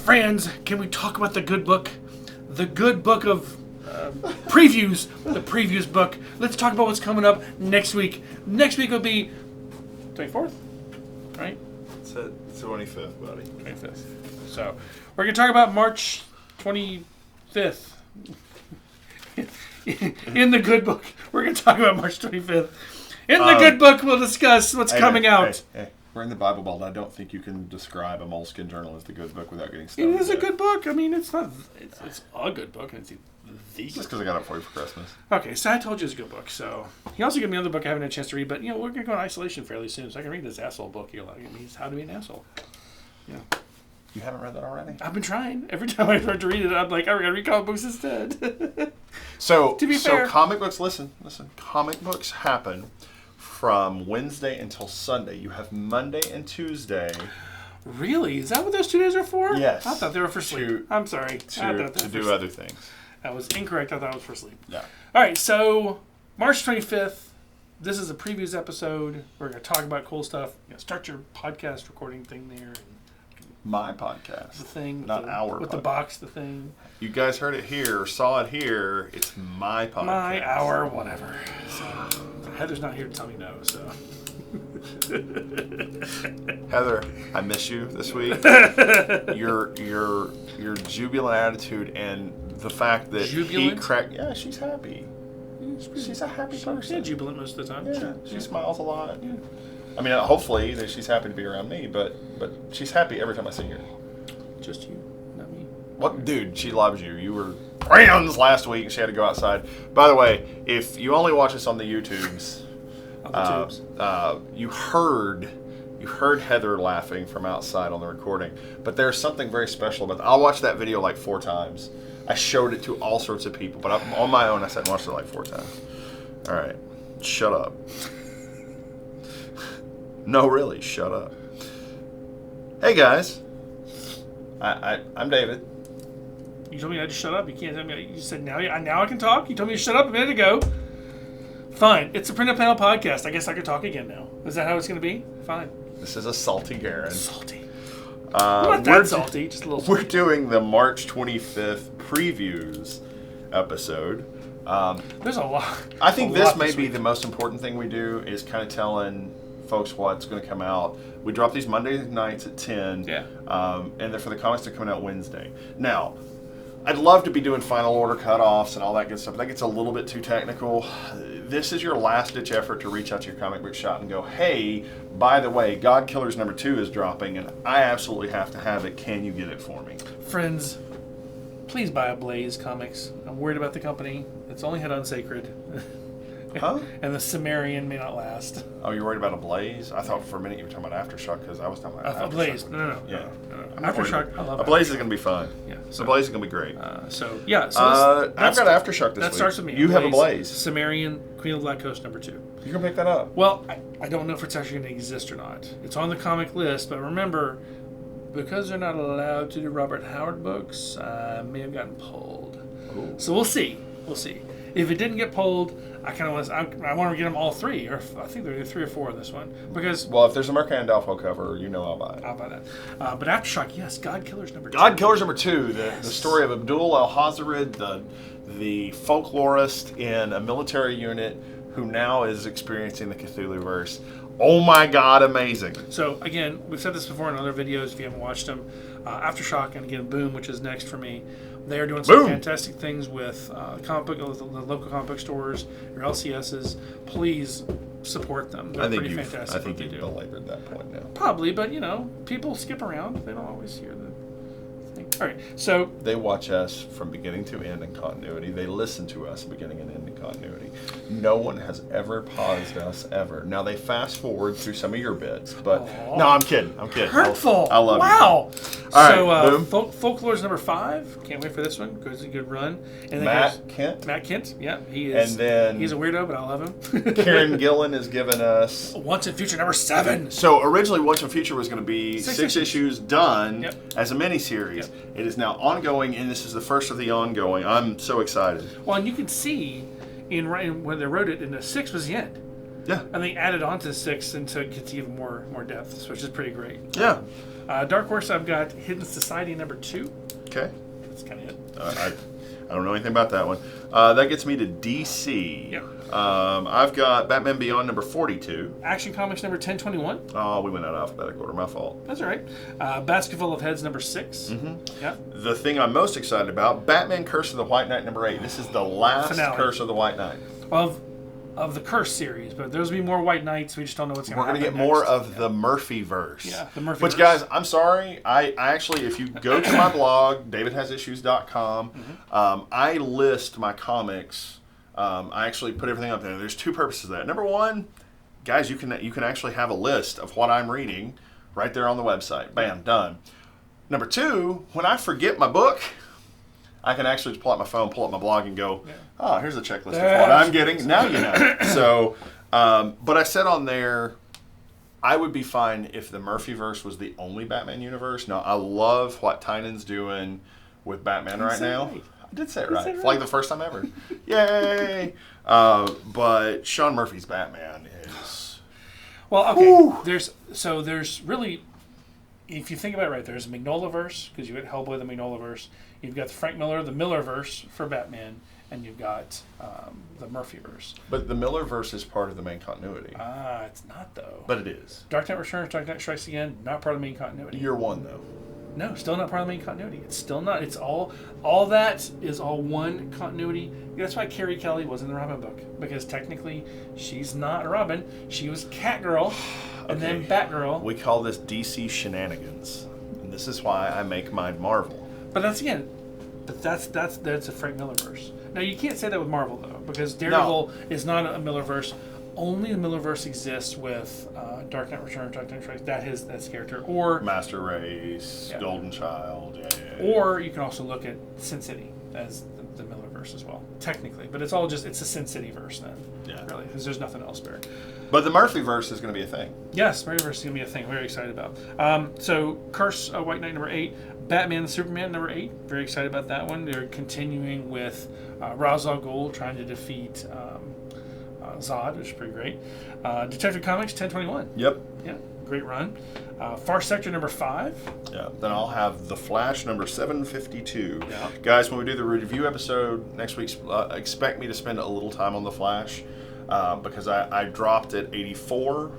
Friends, can we talk about the good book? The good book of previews. The previews book. Let's talk about what's coming up next week. Next week will be 24th, right? It's the 25th, buddy. 25th. So, we're going to talk about March 25th. In the good book. We're going to talk about March 25th. In the good book, we'll discuss what's coming out. Hey. We're in the Bible Belt. I don't think you can describe a Moleskine Journal as the good book without getting stoned. It is a good book. I mean, it's not. It's a good book. And it's the just because I got it for you for Christmas. Okay, so I told you it's a good book. So he also gave me another book I haven't had a chance to read, but we're gonna go in isolation fairly soon, so I can read this asshole book. It means how to be an asshole. Yeah. You haven't read that already? I've been trying. Every time I start to read it, I'm like, I'm gonna read comic books instead. So to be fair, comic books. Listen. Comic books happen from Wednesday until Sunday. You have Monday and Tuesday. Really? Is that what those 2 days are for? Yes. I thought they were for sleep. I'm sorry. To do other things. That was incorrect. I thought it was for sleep. Yeah. All right, so March 25th. This is a previews episode. We're going to talk about cool stuff. Start your podcast recording thing there. My podcast. The thing. Not our with podcast. The box, the thing. You guys heard it here, saw it here. It's my podcast. My, our, whatever. So, Heather's not here to tell me no, so. Heather, I miss you this week. your jubilant attitude and the fact that he cracked. Yeah, she's happy. She's a happy person. She's jubilant most of the time. Yeah, she smiles a lot. Yeah. I mean, hopefully that she's happy to be around me, but she's happy every time I see her. Just you, not me. What, dude? She loves you. You were friends last week, and she had to go outside. By the way, if you only watch us on the YouTubes. You heard Heather laughing from outside on the recording, but there's something very special about that. I'll watch that video like 4 times. I showed it to all sorts of people, but on my own, I sat and watched it like 4 times. All right, shut up. No, really, shut up. Hey guys, I'm David. You told me I had to shut up. You can't tell me. You said now I can talk. You told me to shut up a minute ago. Fine. It's a Printed Panel podcast. I guess I could talk again now. Is that how it's going to be? Fine. This is a salty Garen. Salty. Not that salty. Just a little salty. We're doing the March 25th previews episode. There's a lot. I think this may be the most important thing we do is kind of telling folks what's going to come out. We drop these Monday nights at 10. Yeah. And they're for the comics that are coming out Wednesday. Now, I'd love to be doing final order cutoffs and all that good stuff, but that gets a little bit too technical. This is your last-ditch effort to reach out to your comic book shop and go, hey, by the way, God Killers #2 is dropping, and I absolutely have to have it. Can you get it for me? Friends, please buy a Blaze Comics. I'm worried about the company. It's only had Unsacred. Huh? And the Sumerian may not last. Oh, you're worried about a Blaze? I thought for a minute you were talking about Aftershock because I was talking about a Blaze. No. Yeah. Aftershock, I love it. A Blaze is going to be fun. Yeah. So Blaze is going to be great. I've got Aftershock this week. That starts with me. You have a Blaze. Sumerian, Queen of the Black Coast #2. You can pick that up. Well, I don't know if it's actually going to exist or not. It's on the comic list, but remember, because they're not allowed to do Robert Howard books, I may have gotten pulled. Ooh. So we'll see. If it didn't get pulled, I want to get them all 3, or I think there are 3 or 4 in this one. Because if there's a Mercan Dalfo cover, I'll buy it. I'll buy that. But Aftershock, yes, God Killers #2. God Killers #2, the story of Abdul Al-Hazarid, the folklorist in a military unit who now is experiencing the Cthulhu-verse. Oh my God, amazing. So again, we've said this before in other videos if you haven't watched them. Aftershock and again Boom, which is next for me. They are doing some fantastic things with the local comic book stores, your LCSs. Please support them. They're pretty fantastic. I think you've belabored that point now. Probably, but people skip around. They don't always hear the thing. All right, so they watch us from beginning to end in continuity. They listen to us beginning and end in continuity. No one has ever paused us ever. Now they fast forward through some of your bits, but no, I'm kidding. Hurtful. I love you. Wow. All right, Boom. Folklore's #5. Can't wait for this one. It's a good run. And Matt Kent. Yeah, he is. And then he's a weirdo, but I love him. Kieran Gillen has given us Once and Future #7. So originally, Once and Future was going to be 6 issues done as a miniseries. Yep. It is now ongoing, and this is the first of the ongoing. I'm so excited. Well, and you can see when they wrote it, in the 6 was the end. Yeah. And they added on to 6 and so it gets even more depth, which is pretty great. Yeah. Dark Horse, I've got Hidden Society number 2. Okay. That's kind of it. I don't know anything about that one. That gets me to DC. Yeah. I've got Batman Beyond number 42. Action Comics number 1021. Oh, we went out alphabetical order. My fault. That's all right. Basketful of Heads number 6. Mm-hmm. Yeah. The thing I'm most excited about, Batman Curse of the White Knight number 8. This is the last Finale. Curse of the White Knight. Of the Curse series, but there's going to be more White Knights. We just don't know what's going to We're happen. going to get more of the Murphyverse. Yeah, the Murphyverse. Which, guys, I'm sorry. I actually, if you go to my blog, davidhasissues.com, I list my comics. I actually put everything up there. There's 2 purposes of that. Number 1, guys, you can actually have a list of what I'm reading right there on the website. Bam, done. Number 2, when I forget my book, I can actually just pull out my phone, pull up my blog, and go, oh, here's a checklist of what I'm getting. Now you know. So, but I said on there, I would be fine if the Murphyverse was the only Batman universe. No, I love what Tynan's doing with Batman right now. Right. I did say it right. Like the first time ever. Yay! But Sean Murphy's Batman is... Well, okay. Whew. There's really... If you think about it right, there's a Mignolaverse, because you've got Hellboy, the Mignolaverse. You've got Frank Miller, the Millerverse for Batman, and you've got the Murphyverse. But the Millerverse is part of the main continuity. It's not, though. But it is. Dark Knight Returns, Dark Knight Strikes Again, not part of the main continuity. Year 1, though. No, still not part of the main continuity. It's still not. It's all that is all one continuity. That's why Carrie Kelly was in the Robin book, because technically she's not Robin. She was Catgirl, and then Batgirl. We call this DC shenanigans, and this is why I make mine Marvel. But that's a Frank Millerverse. Now you can't say that with Marvel though, because Daredevil is not a Millerverse. Only the Millerverse exists with Dark Knight Returns, Dark Knight Strikes. That's his character, or Master Race, Golden Child, Or you can also look at Sin City as the Millerverse as well, technically. But it's a Sin City verse then, really, because there's nothing else there. But the Murphyverse is going to be a thing. Yes, Murphyverse is going to be a thing. Very excited about. So Curse of White Knight number 8, Batman and Superman number 8. Very excited about that one. They're continuing with Ra's al Ghul trying to defeat Zod, which is pretty great. Detective Comics 1021. Yep. Yeah, great run. Far Sector number 5. Yeah. Then I'll have The Flash number 752. Yeah. Guys, when we do the review episode next week, expect me to spend a little time on The Flash because I dropped at 84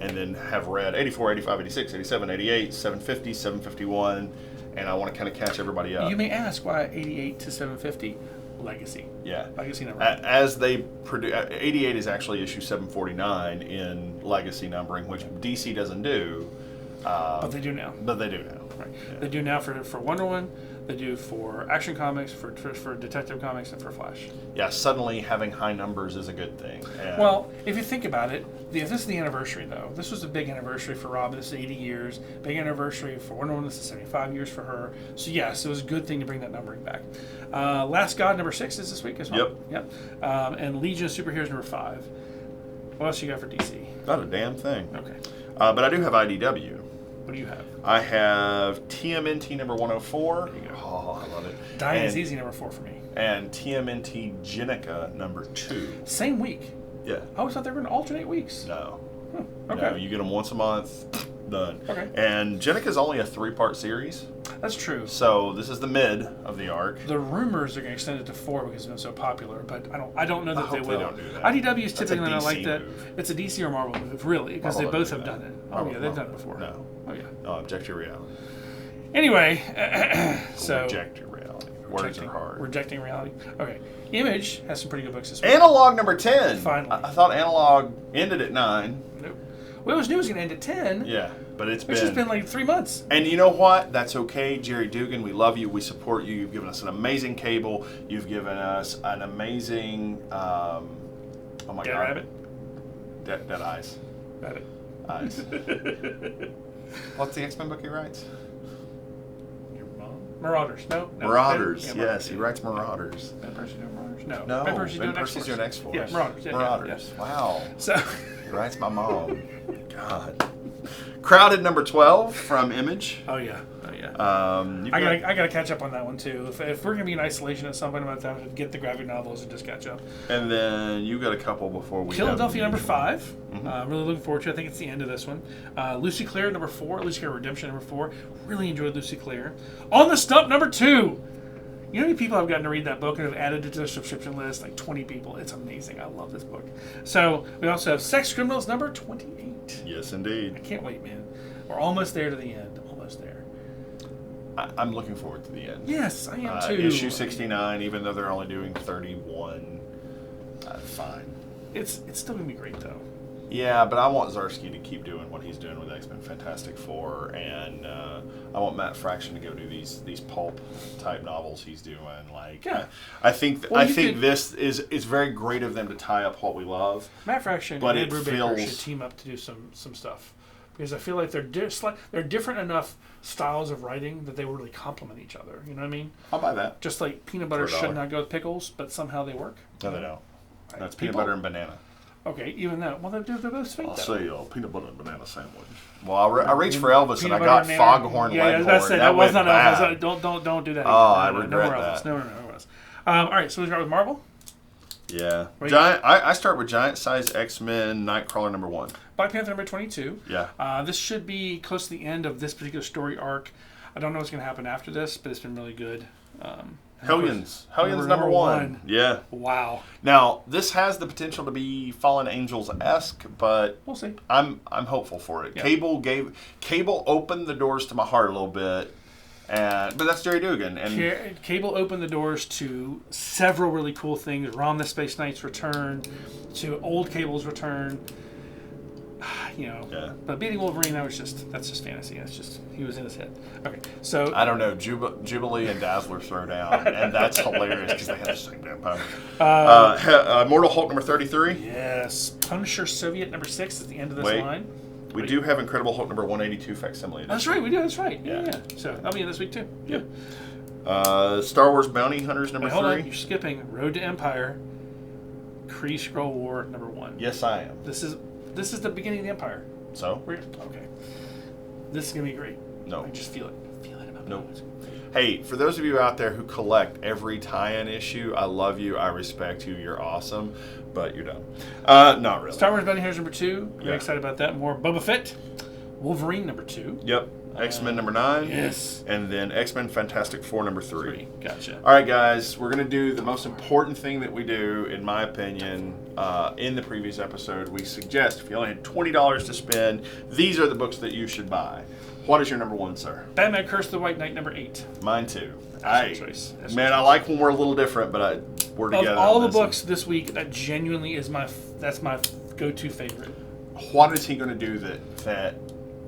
and then have read 84, 85, 86, 87, 88, 750, 751, and I want to kind of catch everybody up. You may ask why 88 to 750. Legacy. Yeah. Legacy number. As they produce, 88 is actually issue 749 in Legacy numbering, which DC doesn't do. But they do now. But they do now. Right. Yeah. They do now for Wonder Woman. They do for Action Comics, for Detective Comics, and for Flash. Yeah, suddenly having high numbers is a good thing. And well, if you think about it, this is the anniversary, though. This was a big anniversary for Robin. This is 80 years. Big anniversary for Wonder Woman. This is 75 years for her. So, yes, it was a good thing to bring that numbering back. Last God, number 6 is this week as well. Yep. And Legion of Superheroes, number 5. What else you got for DC? Not a damn thing. Okay. But I do have IDW. What do you have? I have TMNT number 104. There you go. Oh, I love it. Dying is Easy, number 4 for me. And TMNT Jenica number 2. Same week. Yeah. I always thought they were going to alternate weeks. No. Okay. No, you get them once a month. Done. Okay. And Jenica's only a 3-part series. That's true. So this is the mid of the arc. The rumors are going to extend it to 4 because it's been so popular, but I don't know that I they hope will. they don't do that. IDW is That's a typically not like DC that. move. It's a DC or Marvel move, really, because they Marvel both doesn't have do done that. it. Oh Marvel- yeah, they've done Marvel- it before. No. Oh yeah. No, object your reality. Anyway, so Reject your reality. Words are hard. Rejecting reality. Okay. Image has some pretty good books this week. Analog number 10. Finally. I thought Analog ended at 9. Nope. We always knew it was going to end at 10. Yeah, but it's It's just been like 3 months. And you know what? That's okay, Jerry Dugan. We love you. We support you. You've given us an amazing cable. You've given us an amazing. Oh my Dead God. Rabbit. Dead Eyes. Rabbit. Eyes. What's the X-Men book he writes? Your mom? Marauders. No. Marauders. Yeah, Yes, Marauders, he yeah. writes Marauders. Ben Percy doing Marauders? No. No, Ben Percy's doing Percy's doing X-Force. X-Force. Yeah, Marauders. Yeah, Marauders. Yeah. Wow. So. He writes my mom. God. Crowded number 12 from Image. Oh yeah. Oh yeah. I gotta catch up on that one too. If we're gonna be in isolation at some point, I'm gonna have to get the graphic novels and just catch up. And then you got a couple before we. Philadelphia number 5. Mm-hmm. Really looking forward to it. I think it's the end of this one. Lucy Claire number 4. Lucy Claire Redemption number 4. Really enjoyed Lucy Claire. On the Stump number 2. You know how many people have gotten to read that book and have added it to their subscription list? Like 20 people. It's amazing. I love this book. So we also have Sex Criminals number 28. Yes, indeed. I can't wait, man. We're almost there to the end. Almost there. I'm looking forward to the end. Yes, I am too. Issue 69, even though they're only doing 31, fine. It's still gonna be great though. Yeah, but I want Zarsky to keep doing what he's doing with X-Men Fantastic Four, and I want Matt Fraction to go do these pulp type novels he's doing. Like, yeah. I think this is very great of them to tie up what we love. Matt Fraction but and Ed Brubaker feels... should team up to do some stuff, because I feel like they're different enough styles of writing that they will really complement each other. You know what I mean? I'll buy that. Just like peanut butter should not go with pickles, but somehow they work. No, they don't. That's peanut butter and banana. Okay, even that. Well, they're both sweet. I'll say peanut butter and banana sandwich. Well, I reached for Elvis and I got Foghorn Leghorn. That was not Elvis. Don't do that. Oh, I regret that. No. All right, so we start with Marvel. Yeah. Giant. I start with Giant Size X-Men Nightcrawler number 1. Black Panther number 22. Yeah. This should be close to the end of this particular story arc. I don't know what's going to happen after this, but it's been really good. Hellions number 1. Yeah. Wow. Now, this has the potential to be Fallen Angels-esque, but we'll see. I'm hopeful for it. Yeah. Cable opened the doors to my heart a little bit. But that's Jerry Dugan. And Cable opened the doors to several really cool things. Rom the Space Knight's return, to old Cable's return. Yeah. But beating Wolverine, that's just fantasy. That's just, he was in his head. Okay, so I don't know, Jubilee and Dazzler throw down, and that's hilarious because they have the same damn power. Mortal Hulk number 33. Yes. Punisher Soviet number 6 at the end of this line. We do have Incredible Hulk number 182 facsimile. That's right, we do. That's right. Yeah. So that'll be in this week too. Yeah. Star Wars Bounty Hunters number 3. Hold on, you're skipping Road to Empire. Kree Skrull War number 1. Yes, I am. This is the beginning of the Empire. So? Okay. This is going to be great. No. I just feel it. Feel it about no. Hey, for those of you out there who collect every tie-in issue, I love you. I respect you. You're awesome. But you're done. Not really. Star Wars Bounty Hunters number 2. Very excited about that. More Boba Fett. Wolverine number 2. Yep. X-Men number 9. Yes. And then X-Men Fantastic Four number 3. Gotcha. All right, guys. We're going to do the most important thing that we do, in my opinion, in the previous episode. We suggest if you only had $20 to spend, these are the books that you should buy. What is your number 1, sir? Batman Curse of the White Knight number 8. Mine too. Choice. Man, I like when we're a little different, but we're together. Of all the books this week, that genuinely is my go-to favorite. What is he going to do that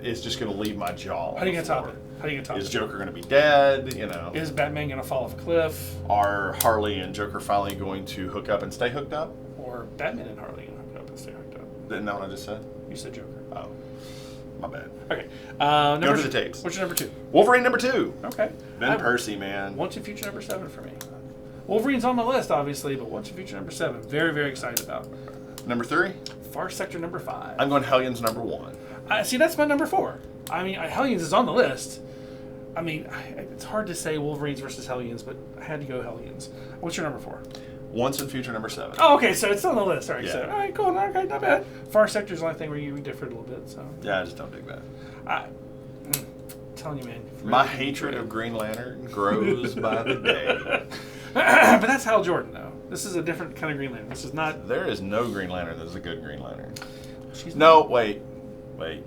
is just going to leave my jaw? How are you going to top it? How are you going to top it? Is Joker going to be dead? Is Batman going to fall off a cliff? Are Harley and Joker finally going to hook up and stay hooked up? Or Batman and Harley going to hook up and stay hooked up? Isn't that what I just said? You said Joker. Oh, my bad. Okay. Go to the tapes. What's your number 2? Wolverine number 2. Okay. Ben Percy, man. What's your future number 7 for me? Wolverine's on my list, obviously, but what's your future number 7? Very, very excited about. Number 3? Far Sector number 5. I'm going Hellions number 1. See, that's my number 4. I mean, Hellions is on the list. I mean, it's hard to say Wolverines versus Hellions, but I had to go Hellions. What's your number 4? Once and Future number 7. Oh, okay, so it's on the list. All right, yeah. So all right, cool. Okay, not bad. Far Sector's the only thing where you differed a little bit. So yeah, I just don't dig that. I'm telling you, man. My hatred of Green Lantern grows by the day. But that's Hal Jordan, though. This is a different kind of Green Lantern. This is not. There is no Green Lantern that is a good Green Lantern. Wait.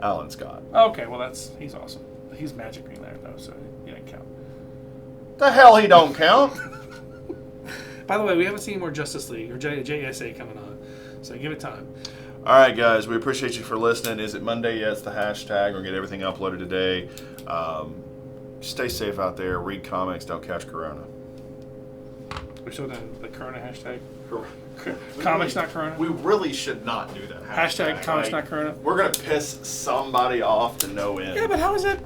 Alan Scott. Okay, well he's awesome. He's Magic Green Lantern though, so he doesn't count. The hell he don't count. By the way, we haven't seen more Justice League or JSA coming on, so give it time. All right, guys, we appreciate you for listening. Is it Monday? Yeah, it's the hashtag. We'll get everything uploaded today. Stay safe out there. Read comics. Don't catch Corona. We're still doing the Corona hashtag. Comics not Corona. We really should not do that. Hashtag comics not Corona. We're gonna piss somebody off to no end. Yeah, but how is it?